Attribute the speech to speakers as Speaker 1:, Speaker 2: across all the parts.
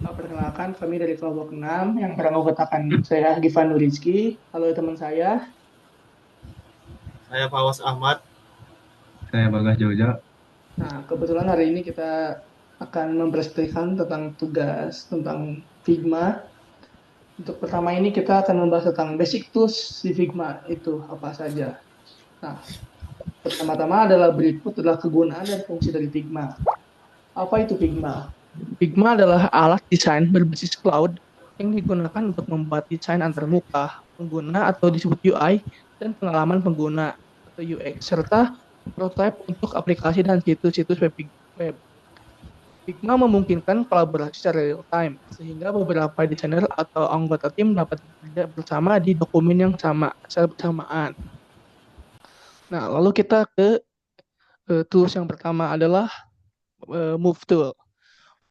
Speaker 1: Perkenalkan, kami dari kelompok 6 yang beranggotakan saya Givan Nurizki. Halo teman saya.
Speaker 2: Saya Fawas Ahmad.
Speaker 3: Saya Bagas Jogja.
Speaker 1: Nah, kebetulan hari ini kita akan mempresentasikan tentang tugas tentang Figma. Untuk pertama ini kita akan membahas tentang basic tools di Figma itu apa saja. Nah, pertama-tama adalah berikut adalah kegunaan dan fungsi dari Figma. Apa itu Figma? Figma adalah alat desain berbasis cloud yang digunakan untuk membuat desain antarmuka, pengguna atau disebut UI, dan pengalaman pengguna atau UX, serta prototipe untuk aplikasi dan situs-situs web. Figma memungkinkan kolaborasi secara real time, sehingga beberapa desainer atau anggota tim dapat bekerja bersama di dokumen yang sama secara bersamaan. Nah, lalu kita ke tools yang pertama adalah Move Tool.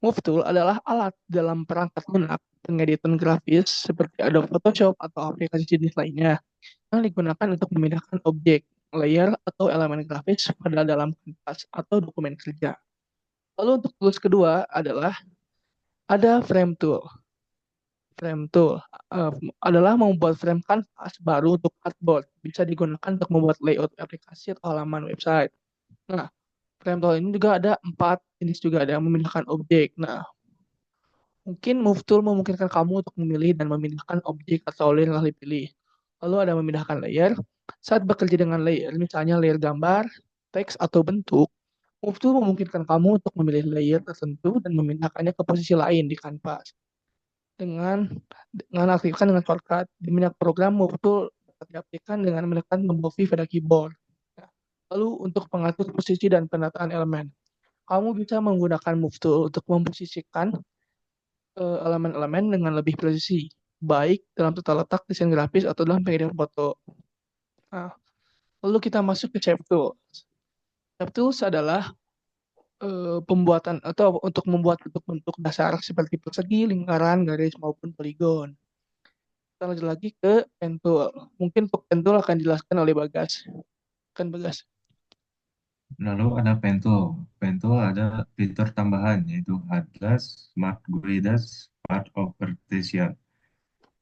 Speaker 1: Move Tool adalah alat dalam perangkat lunak pengeditan grafis seperti Adobe Photoshop atau aplikasi jenis lainnya yang digunakan untuk memindahkan objek, layer, atau elemen grafis pada dalam kanvas atau dokumen kerja. Lalu untuk tools kedua adalah ada Frame Tool. Frame Tool uh, adalah membuat frame kanvas baru untuk artboard. Bisa digunakan untuk membuat layout aplikasi atau halaman website. Nah, Frame Tool ini juga ada 4 jenis juga, ada yang memindahkan objek. Nah, mungkin Move Tool memungkinkan kamu untuk memilih dan memindahkan objek atau layer yang dipilih. Lalu ada memindahkan layer. Saat bekerja dengan layer, misalnya layer gambar, teks, atau bentuk, Move Tool memungkinkan kamu untuk memilih layer tertentu dan memindahkannya ke posisi lain di kanvas. Dengan aktifkan dengan shortcut di banyak program, Move Tool dapat diaktifkan dengan menekan tombol V pada keyboard. Nah, lalu untuk pengatur posisi dan penataan elemen, kamu bisa menggunakan Move Tool untuk memposisikan elemen-elemen dengan lebih presisi, baik dalam tata letak desain grafis atau dalam pengeditan foto. Nah, lalu kita masuk ke Shape Tools. Shape Tools adalah pembuatan atau untuk membuat bentuk-bentuk dasar seperti persegi, lingkaran, garis maupun poligon. Kita lanjut lagi ke Pen Tool. Mungkin untuk Pen Tool akan dijelaskan oleh Bagas. Kan Bagas.
Speaker 3: Lalu ada Pentool. Pentool ada fitur tambahan yaitu Headless, Smart Guidance, Part of Vertition.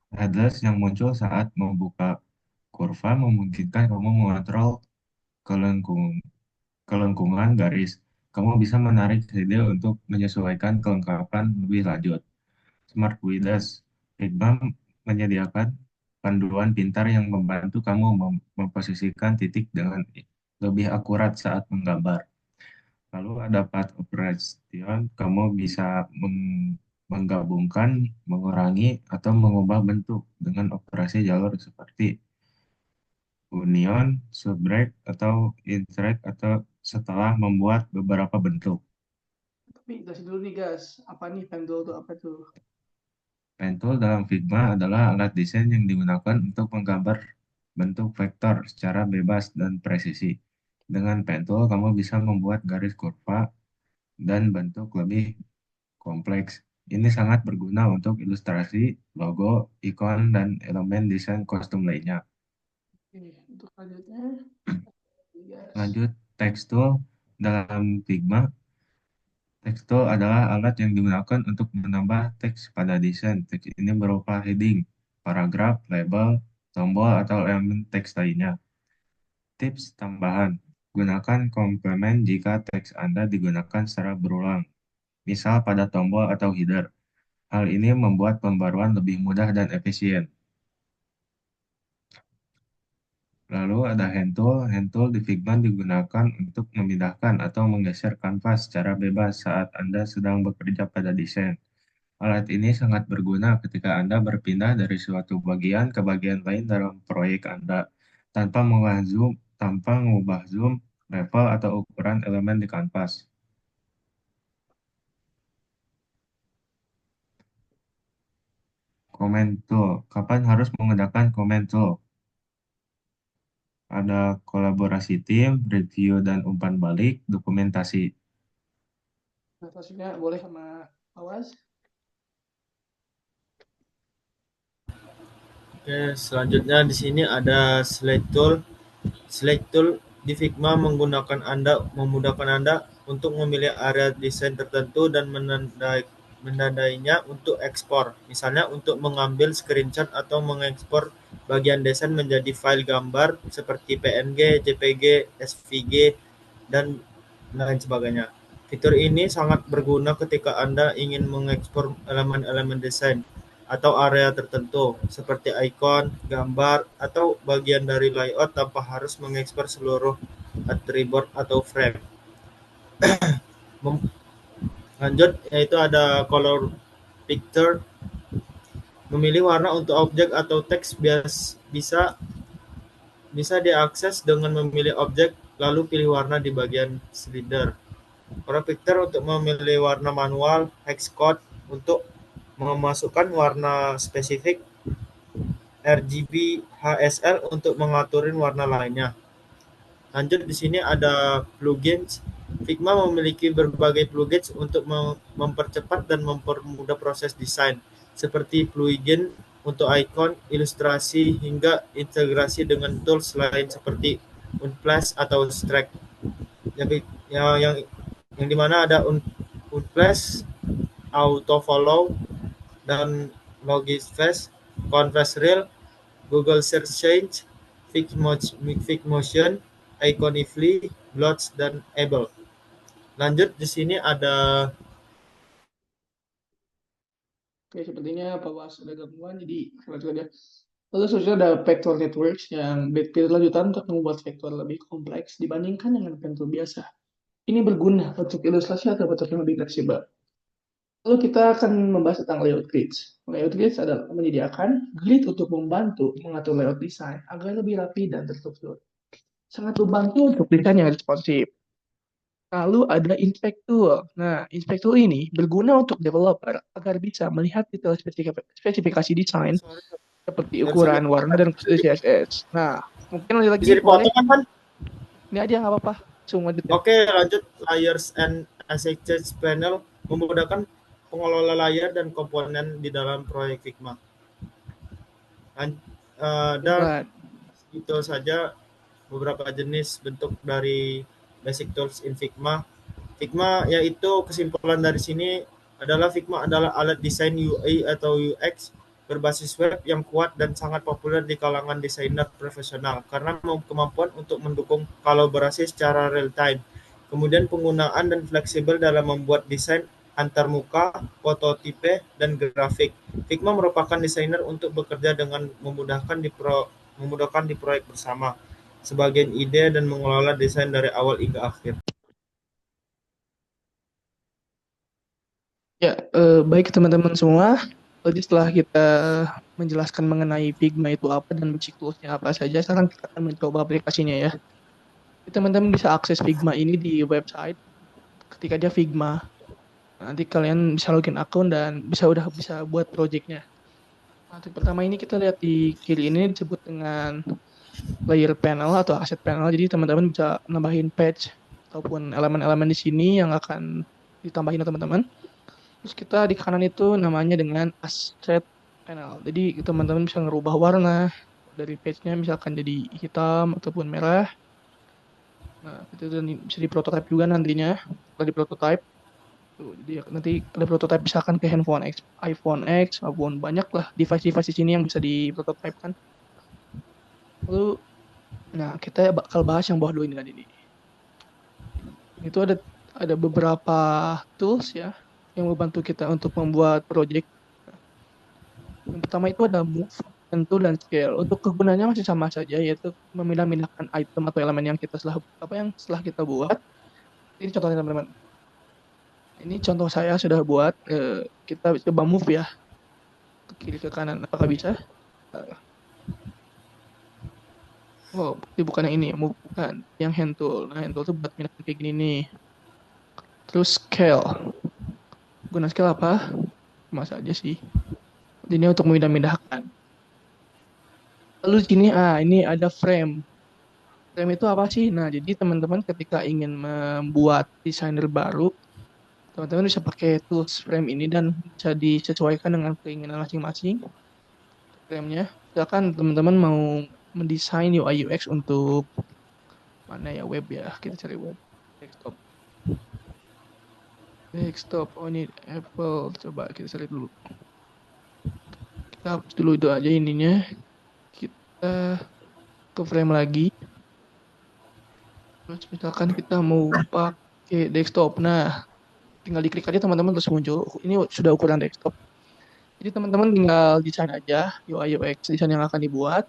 Speaker 3: Headless yang muncul saat membuka kurva memungkinkan kamu mengontrol kelengkung, kelengkungan garis. Kamu bisa menarik shade untuk menyesuaikan kelengkapan lebih lanjut. Smart Guidance. Figma menyediakan panduan pintar yang membantu kamu memposisikan titik dengan lebih akurat saat menggambar. Lalu ada path operation, kamu bisa menggabungkan, mengurangi, atau mengubah bentuk dengan operasi jalur seperti union, subbreak, atau interact atau setelah membuat beberapa bentuk.
Speaker 1: Tapi gas dulu nih gas. Apa nih Pen Tool itu apa tuh?
Speaker 3: Pen tool dalam Figma adalah alat desain yang digunakan untuk menggambar bentuk vektor secara bebas dan presisi. Dengan pen tool, kamu bisa membuat garis kurva dan bentuk lebih kompleks. Ini sangat berguna untuk ilustrasi, logo, ikon, dan elemen desain kostum lainnya.
Speaker 1: Oke, untuk selanjutnya, gas.
Speaker 3: Lanjut, text tool dalam Figma. Text tool adalah alat yang digunakan untuk menambah teks pada desain. Teks ini berupa heading, paragraf, label, tombol, atau elemen teks lainnya. Tips tambahan, gunakan komplement jika teks Anda digunakan secara berulang, misal pada tombol atau header. Hal ini membuat pembaruan lebih mudah dan efisien. Lalu ada hand tool. Hand tool di Figma digunakan untuk memindahkan atau menggeser kanvas secara bebas saat Anda sedang bekerja pada desain. Alat ini sangat berguna ketika Anda berpindah dari suatu bagian ke bagian lain dalam proyek Anda tanpa mengubah zoom, level, atau ukuran elemen di kanvas. Comment tool. Kapan harus menggunakan comment tool? Ada kolaborasi tim, review dan umpan balik, dokumentasi.
Speaker 1: Nafasnya boleh sama awas.
Speaker 2: Oke, selanjutnya di sini ada Select Tool. Select Tool di Figma memudahkan Anda untuk memilih area desain tertentu dan menandainya untuk ekspor. Misalnya untuk mengambil screenshot atau mengekspor bagian desain menjadi file gambar seperti PNG, JPG, SVG, dan lain sebagainya. Fitur ini sangat berguna ketika Anda ingin mengekspor elemen-elemen desain atau area tertentu, seperti ikon, gambar, atau bagian dari layout tanpa harus mengekspor seluruh atribut atau frame. Lanjut, yaitu ada color picture. Memilih warna untuk objek atau teks bisa bisa diakses dengan memilih objek, lalu pilih warna di bagian slider. Color picture untuk memilih warna manual, hex code untuk memasukkan warna spesifik, RGB, HSL untuk mengaturin warna lainnya. Lanjut, di sini ada plugins. Figma memiliki berbagai plugins untuk mempercepat dan mempermudah proses desain, seperti plugin untuk ikon, ilustrasi, hingga integrasi dengan tools lain seperti Unsplash atau Stripe. Yang dimana ada Unsplash, Autofollow, dan Logifast, Converse Google Search Change, Figmotion, Iconify, Blots, dan Able. Lanjut, di sini ada
Speaker 1: Oke, sepertinya Pak Was ada gangguan, jadi saya lanjutkan ya. Lalu selanjutnya ada vector networks yang fitur lanjutan untuk membuat vektor lebih kompleks dibandingkan dengan vektor biasa. Ini berguna untuk ilustrasi atau bentuk yang lebih fleksibel. Lalu kita akan membahas tentang layout grids. Layout grids adalah menyediakan grid untuk membantu mengatur layout desain agar lebih rapi dan terstruktur. Sangat membantu untuk desain yang responsif. Lalu ada inspektur. Nah, inspektur ini berguna untuk developer agar bisa melihat detail spesifikasi desain
Speaker 2: sorry,
Speaker 1: seperti
Speaker 2: nggak bisa
Speaker 1: ukuran, warna, dan kode CSS. Nah, mungkin lanjut
Speaker 2: bisa
Speaker 1: lagi, boleh?
Speaker 2: dipotong kan?
Speaker 1: Ini aja nggak apa-apa. Semua detail.
Speaker 2: Oke, lanjut. Layers and Access Panel memudahkan pengelola layar dan komponen di dalam proyek Figma. Dan
Speaker 1: Bukan.
Speaker 2: itu saja beberapa jenis bentuk dari basic tools in Figma. Figma, yaitu kesimpulan dari sini adalah Figma adalah alat desain UI atau UX berbasis web yang kuat dan sangat populer di kalangan desainer profesional karena kemampuan untuk mendukung kolaborasi secara real time. Kemudian penggunaan dan fleksibel dalam membuat desain antarmuka, fototipe, dan grafik. Figma merupakan desainer untuk bekerja dengan memudahkan di proyek bersama, sebagian ide dan mengelola desain dari awal hingga akhir.
Speaker 1: Ya, baik teman-teman semua. Jadi setelah kita menjelaskan mengenai Figma itu apa dan basic tools-nya apa saja, sekarang kita akan mencoba aplikasinya ya. Jadi, teman-teman bisa akses Figma ini di website ketika dia Figma. Nanti kalian bisa login akun dan udah bisa buat project-nya. Nah, pertama ini kita lihat di kiri ini disebut dengan layer panel atau asset panel. Jadi teman-teman bisa nambahin patch ataupun elemen-elemen di sini yang akan ditambahin teman-teman. Terus kita di kanan itu namanya dengan asset panel. Jadi teman-teman bisa ngerubah warna dari page-nya misalkan jadi hitam ataupun merah. Nah, itu bisa di prototype juga nantinya. Setelah di prototype, jadi nanti ada prototype misalkan ke handphone X, iPhone X, maupun banyak lah device-device di sini yang bisa di prototype kan. Lalu, nah kita bakal bahas yang bawah dulu ini kan ini. Itu ada beberapa tools ya yang membantu kita untuk membuat project. Yang pertama itu ada move, tentu, dan scale. Untuk kegunaannya masih sama saja, yaitu memilah-milahkan item atau elemen yang setelah kita buat. Ini contohnya teman-teman. Ini contoh saya sudah buat. Kita coba move ya ke kiri ke kanan. Apakah bisa? Oh, ini bukan yang ini, move bukan. Yang hand tool. Nah, hand tool itu buat milih kayak gini nih. Terus scale. Guna scale apa? Mas aja sih. Ini untuk memindah-mindahkan. Lalu ini ada frame. Frame itu apa sih? Nah, jadi teman-teman ketika ingin membuat desainer baru, teman-teman bisa pakai tools frame ini dan bisa disesuaikan dengan keinginan masing-masing frame-nya. Misalkan teman-teman mau mendesain UI UX untuk Mana ya, web ya, kita cari web. Desktop, oh ini Apple, coba kita cari dulu. Kita hapus dulu itu aja ininya. Kita ke frame lagi. Terus misalkan kita mau pakai desktop. Nah, tinggal diklik aja teman-teman terus muncul. Ini sudah ukuran desktop. Jadi teman-teman tinggal desain aja UI UX desain yang akan dibuat.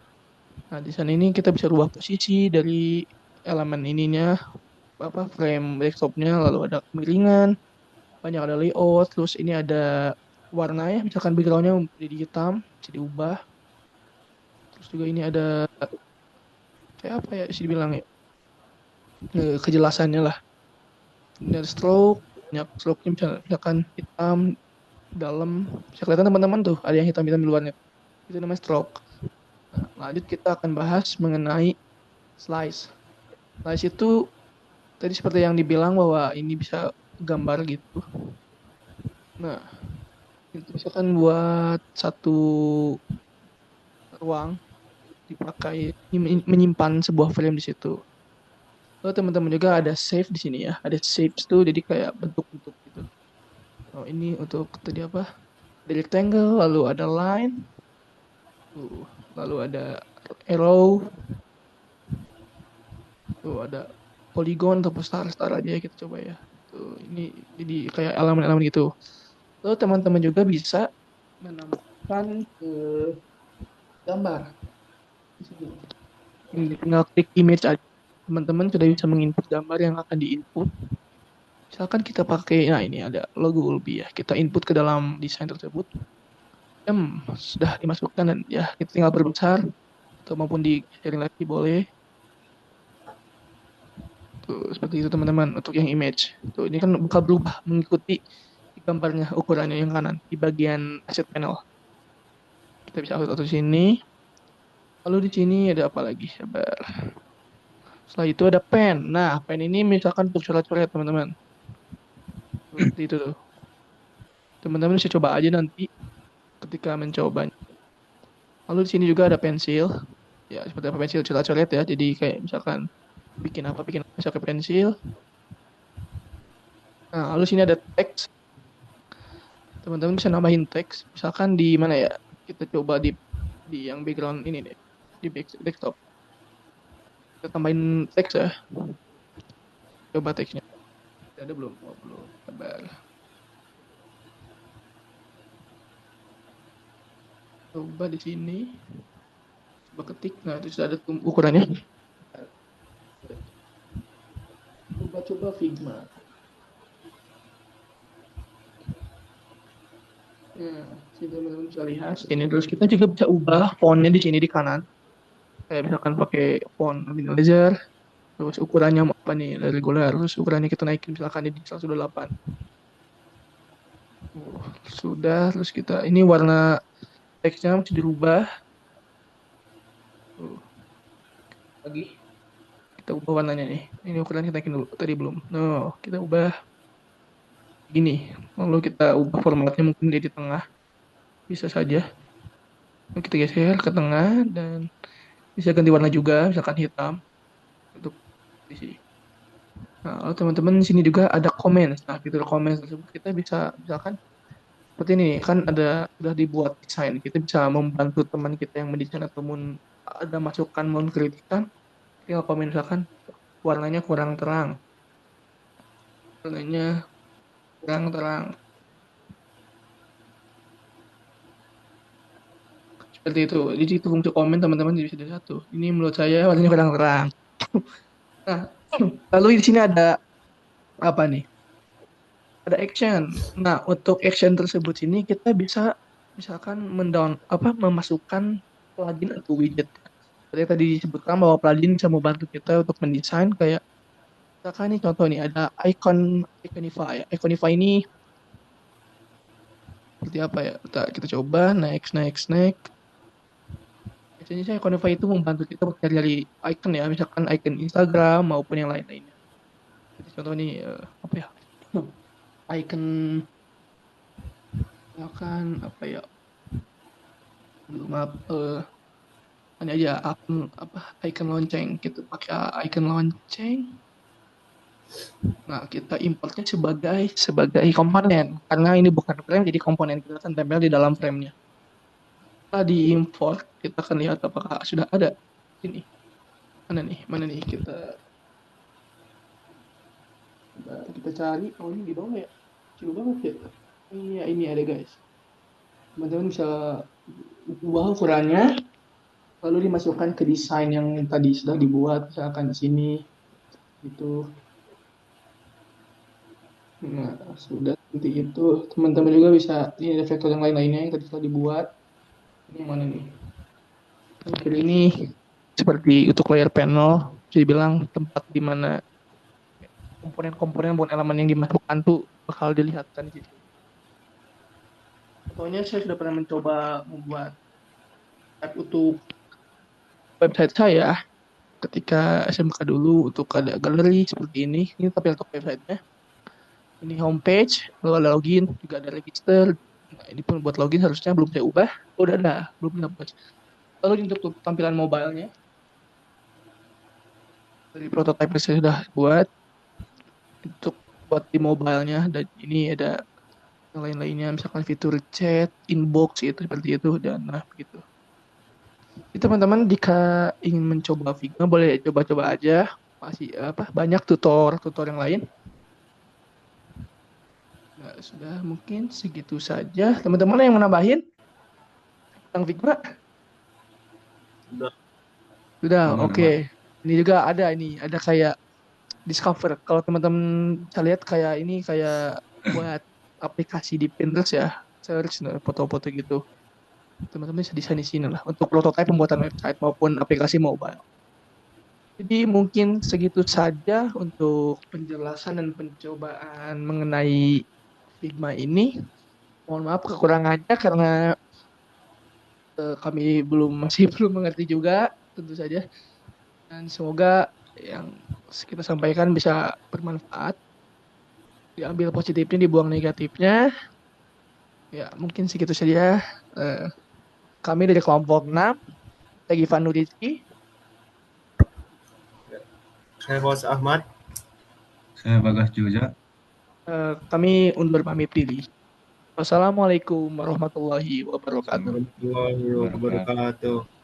Speaker 1: Nah, desain ini kita bisa rubah posisi dari elemen ininya, apa frame desktopnya, lalu ada kemiringan, banyak ada layout, terus ini ada warnanya, misalkan backgroundnya jadi hitam, bisa diubah. Terus juga ini ada kayak apa ya sih dibilang ya, kejelasannya lah. Ini ada stroke, banyak stroke-nya misalkan hitam, dalam, bisa kelihatan teman-teman tuh, ada yang hitam-hitam di luarnya. Itu namanya stroke. Nah, lanjut kita akan bahas mengenai slice. Slice itu tadi seperti yang dibilang bahwa ini bisa gambar gitu. Nah, itu misalkan buat satu ruang dipakai menyimpan sebuah frame di situ. Lalu teman-teman juga ada save di sini ya. Ada saves tuh jadi kayak bentuk-bentuk gitu. Oh, ini untuk tadi apa? Ada rectangle, lalu ada line, lalu ada arrow, tuh ada polygon atau star aja ya, kita coba ya. Tuh, ini jadi kayak elemen-elemen gitu. Lalu teman-teman juga bisa menambahkan ke gambar di sini. Ini tinggal klik image aja. Teman-teman sudah bisa menginput gambar yang akan diinput. Misalkan kita pakai, nah ini ada logo Ulbi ya. Kita input ke dalam desain tersebut. Sudah dimasukkan dan ya kita tinggal perbesar atau maupun di sharing lagi boleh. Tuh, seperti itu teman-teman untuk yang image. Tuh, ini kan bakal berubah mengikuti gambarnya ukurannya yang kanan di bagian asset panel. Kita bisa upload di sini. Lalu di sini ada apa lagi? Sabar. Setelah itu ada pen. Nah, pen ini misalkan untuk coret-coret teman-teman. Seperti itu tuh. Teman-teman bisa coba aja nanti ketika mencobanya. Lalu di sini juga ada pensil. Ya, seperti apa pensil coret-coret ya. Jadi kayak misalkan bikin apa bisa ke pensil. Nah, lalu sini ada teks. Teman-teman bisa nambahin teks. Misalkan di mana ya? Kita coba di yang background ini deh. Di desktop. Kita tambahin teks ya. Coba teksnya. Ada belum? Oh, belum. Sabar. Coba di sini. Coba ketik. Nah, itu sudah ada ukurannya. Coba-coba Figma. Nah, sini teman-teman bisa lihat. Ini terus kita juga bisa ubah fontnya di sini di kanan. Kayak misalkan pakai font minimizer. Terus ukurannya mau apa nih? Regular. Terus ukurannya kita naikin misalkan di 128. Sudah. Terus kita ini warna teksnya masih dirubah. Lagi kita ubah warnanya nih. Ini ukurannya kita naikin dulu. Tadi belum. No, kita ubah gini. Lalu kita ubah formatnya mungkin di tengah. Bisa saja. Kita geser ke tengah dan bisa ganti warna juga, misalkan hitam untuk di sini. Nah, lalu teman-teman di sini juga ada comments. Nah, fitur comments tersebut kita bisa misalkan seperti ini kan ada sudah dibuat desain. Kita bisa membantu teman kita yang mendesain atau ada masukan mau kritikan, tinggal komen misalkan warnanya kurang terang. Warnanya kurang terang. Seperti itu. Jadi itu fungsi komen teman-teman jadi bisa satu. Ini menurut saya warnanya kurang terang. Nah, lalu di sini ada apa nih? Ada action. Nah, untuk action tersebut ini kita bisa misalkan memasukkan plugin atau widget. Seperti yang tadi disebutkan bahwa plugin bisa membantu kita untuk mendesain kayak misalkan nih contoh nih ada Iconify. Iconify ini seperti apa ya? Kita coba next. Biasanya Iconify itu membantu kita untuk cari icon ya, misalkan icon Instagram maupun yang lain-lainnya. Jadi contoh nih apa ya? Icon misalkan apa ya? Maaf, Ini aja icon lonceng, kita pakai icon lonceng. Nah, kita importnya sebagai komponen karena ini bukan frame, jadi komponen kita akan tempel di dalam framenya. Setelah diimport, kita akan lihat apakah sudah ada ini. Mana nih kita cari. Oh, ini di bawah ya, kecil banget ya. Ini ada guys. Teman-teman bisa ubah ukurannya, lalu dimasukkan ke desain yang tadi sudah dibuat, misalkan di sini itu. Nah, sudah seperti itu. Teman-teman juga bisa, ini ada vektor yang lain-lainnya yang tadi sudah dibuat. Ini yang mana nih? Yang kiri ini seperti untuk layer panel, bisa dibilang tempat di mana komponen-komponen bukan elemen yang dimasukkan tuh bakal dilihatkan di situ. Contohnya saya sudah pernah mencoba membuat tab untuk website saya ketika SMK dulu, untuk ada galeri seperti ini. Ini tapi untuk websitenya. Ini homepage, lalu ada login, juga ada register. Nah, ini pun buat login harusnya belum saya ubah. Oh, udah ada, belum dapat. Lalu untuk tampilan mobile-nya, dari prototipe yang saya sudah buat, untuk buat di mobile-nya, dan ini ada yang lain-lainnya, misalkan fitur chat, inbox, itu seperti itu, dan nah begitu. Jadi teman-teman jika ingin mencoba Figma boleh coba-coba aja, masih banyak tutor yang lain. Nah, sudah mungkin segitu saja. Teman-teman yang mau nambahin tentang Figma?
Speaker 2: Udah.
Speaker 1: Sudah,
Speaker 3: Aman,
Speaker 1: oke.
Speaker 3: aman.
Speaker 1: Ini juga ada kayak discover. Kalau teman-teman bisa lihat kayak ini kayak buat aplikasi di Pinterest ya, search foto-foto gitu. Teman-teman bisa desain di sini lah untuk prototipe pembuatan website maupun aplikasi mobile. Jadi mungkin segitu saja untuk penjelasan dan pencobaan mengenai Figma ini. Mohon maaf kekurangannya karena kami masih belum mengerti juga tentu saja. Dan semoga yang kita sampaikan bisa bermanfaat. Diambil positifnya, dibuang negatifnya. Ya, mungkin segitu saja. Eh, Kami dari kelompok 6, saya Givan Nurizki.
Speaker 2: Saya host Ahmad.
Speaker 3: Saya Bagas juga.
Speaker 1: Kami undur pamit diri. Wassalamualaikum warahmatullahi wabarakatuh.
Speaker 2: Warahmatullahi
Speaker 3: Wabarakatuh.
Speaker 2: wabarakatuh.